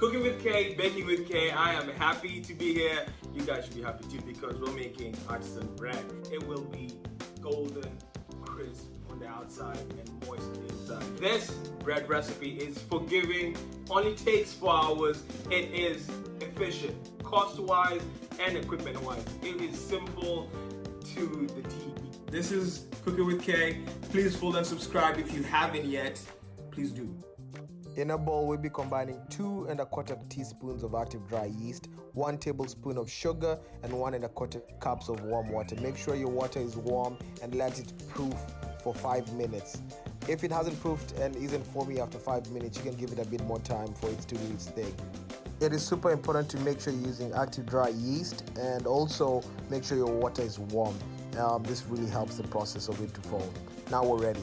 Cooking with K, baking with K. I am happy to be here. You guys should be happy too because we're making artisan bread. It will be golden, crisp on the outside and moist on the inside. This bread recipe is forgiving, only takes 4 hours. It is efficient, cost-wise and equipment-wise. It is simple to the T. This is Cooking with K. Please follow and subscribe if you haven't yet. Please do. In a bowl, we'll be combining 2 1/4 teaspoons of active dry yeast, 1 tablespoon of sugar, and 1 1/4 cups of warm water. Make sure your water is warm and let it proof for 5 minutes. If it hasn't proofed and isn't foamy after 5 minutes, you can give it a bit more time for it to do its thing. It is super important to make sure you're using active dry yeast and also make sure your water is warm. This really helps the process of it to foam. Now we're ready.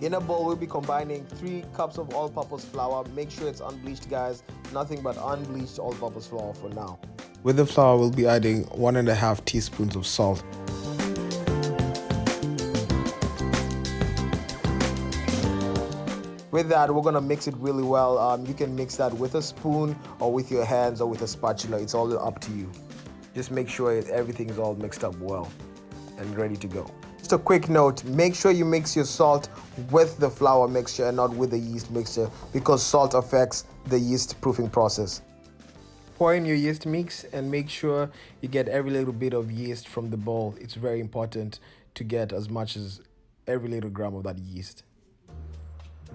In a bowl, we'll be combining 3 cups of all-purpose flour. Make sure it's unbleached, guys. Nothing but unbleached all-purpose flour for now. With the flour, we'll be adding 1 1/2 teaspoons of salt. With that, we're gonna mix it really well. You can mix that with a spoon or with your hands or with a spatula. It's all up to you. Just make sure everything is all mixed up well and ready to go. Just a quick note, make sure you mix your salt with the flour mixture and not with the yeast mixture because salt affects the yeast proofing process. Pour in your yeast mix and make sure you get every little bit of yeast from the bowl. It's very important to get as much as every little gram of that yeast.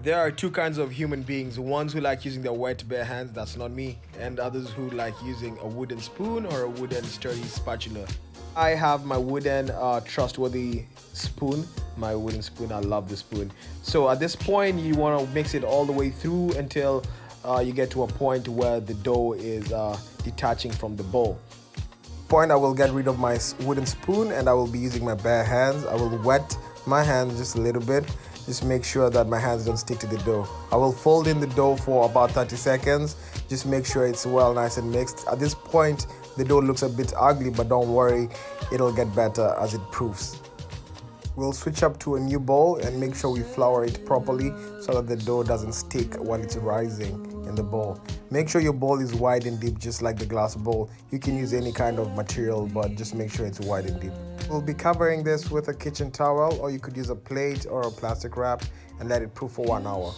There are 2 kinds of human beings, ones who like using their wet bare hands, that's not me, and others who like using a wooden spoon or a wooden sturdy spatula. I have my wooden trustworthy spoon, my wooden spoon. I love the spoon. So at this point you want to mix it all the way through until you get to a point where the dough is detaching from the bowl. I will get rid of my wooden spoon and I will be using my bare hands. I will wet my hands just a little bit. Just make sure that my hands don't stick to the dough. I will fold in the dough for about 30 seconds. Just make sure it's well nice and mixed. At this point, the dough looks a bit ugly, but don't worry, it'll get better as it proofs. We'll switch up to a new bowl and make sure we flour it properly so that the dough doesn't stick while it's rising in the bowl. Make sure your bowl is wide and deep, just like the glass bowl. You can use any kind of material, but just make sure it's wide and deep. We'll be covering this with a kitchen towel, or you could use a plate or a plastic wrap and let it proof for 1 hour.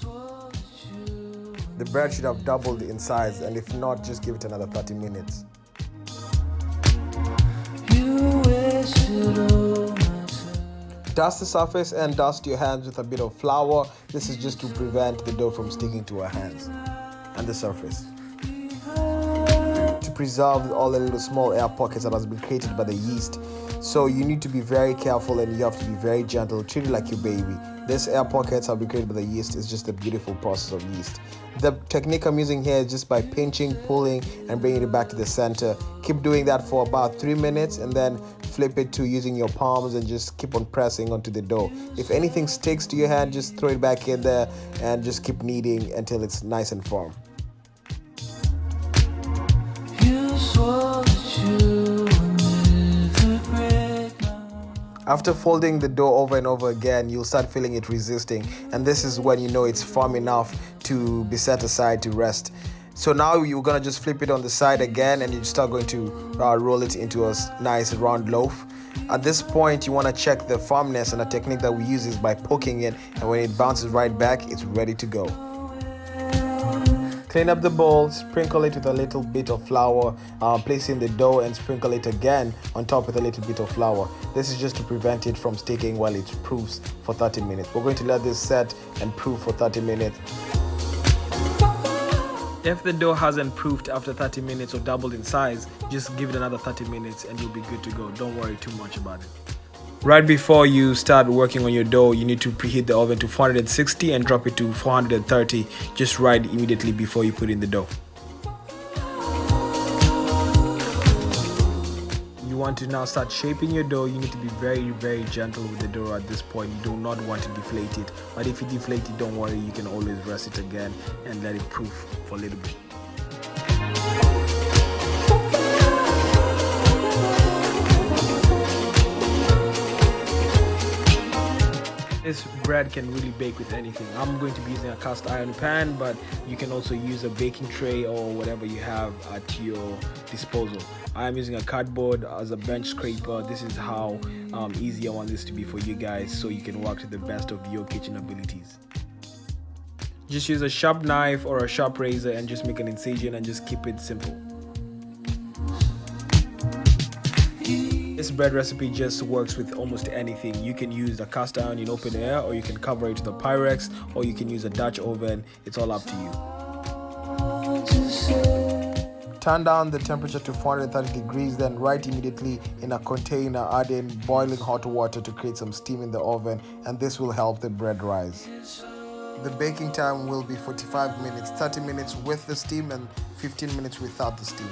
The bread should have doubled in size, and if not, just give it another 30 minutes. Dust the surface and dust your hands with a bit of flour. This is just to prevent the dough from sticking to our hands and the surface. To preserve all the little small air pockets that has been created by the yeast. So you need to be very careful and you have to be very gentle. Treat it like your baby. These air pockets have been created by the yeast. It's just a beautiful process of yeast. The technique I'm using here is just by pinching, pulling, and bringing it back to the center. Keep doing that for about 3 minutes and then flip it to using your palms and just keep on pressing onto the dough. If anything sticks to your hand, just throw it back in there and just keep kneading until it's nice and firm. After folding the dough over and over again, you'll start feeling it resisting, and this is when you know it's firm enough to be set aside to rest. So now you're gonna just flip it on the side again and you start going to roll it into a nice round loaf. At this point, you want to check the firmness, and the technique that we use is by poking it, and when it bounces right back, it's ready to go. Clean up the bowl, sprinkle it with a little bit of flour, place in the dough and sprinkle it again on top with a little bit of flour. This is just to prevent it from sticking while it proofs for 30 minutes. We're going to let this set and proof for 30 minutes. If the dough hasn't proofed after 30 minutes or doubled in size, just give it another 30 minutes and you'll be good to go. Don't worry too much about it. Right before you start working on your dough, you need to preheat the oven to 460 and drop it to 430 just right immediately before you put in the dough. You want to now start shaping your dough. You need to be very gentle with the dough at this point. You do not want to deflate it, but if you deflate it, don't worry, you can always rest it again and let it proof for a little bit. This bread can really bake with anything. I'm going to be using a cast iron pan, but you can also use a baking tray or whatever you have at your disposal. I am using a cardboard as a bench scraper. This is how easy I want this to be for you guys, so you can work to the best of your kitchen abilities. Just use a sharp knife or a sharp razor and just make an incision and just keep it simple. This bread recipe just works with almost anything. You can use a cast iron in open air, or you can cover it with a Pyrex, or you can use a Dutch oven. It's all up to you. Turn down the temperature to 430 degrees, then right immediately in a container add in boiling hot water to create some steam in the oven, and this will help the bread rise. The baking time will be 45 minutes, 30 minutes with the steam and 15 minutes without the steam.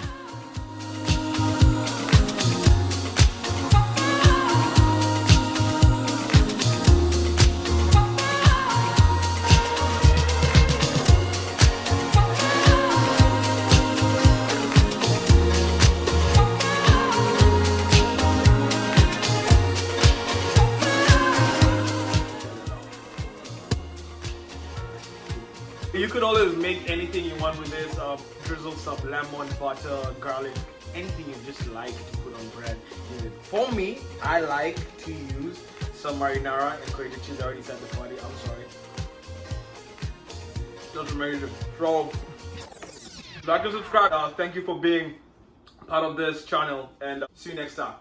You could always make anything you want with this. Drizzle some lemon, butter, garlic, anything you just like to put on bread. For me, I like to use some marinara and grated cheese. I already said the party. I'm sorry. Just amazing. So, like and subscribe. Thank you for being part of this channel, and see you next time.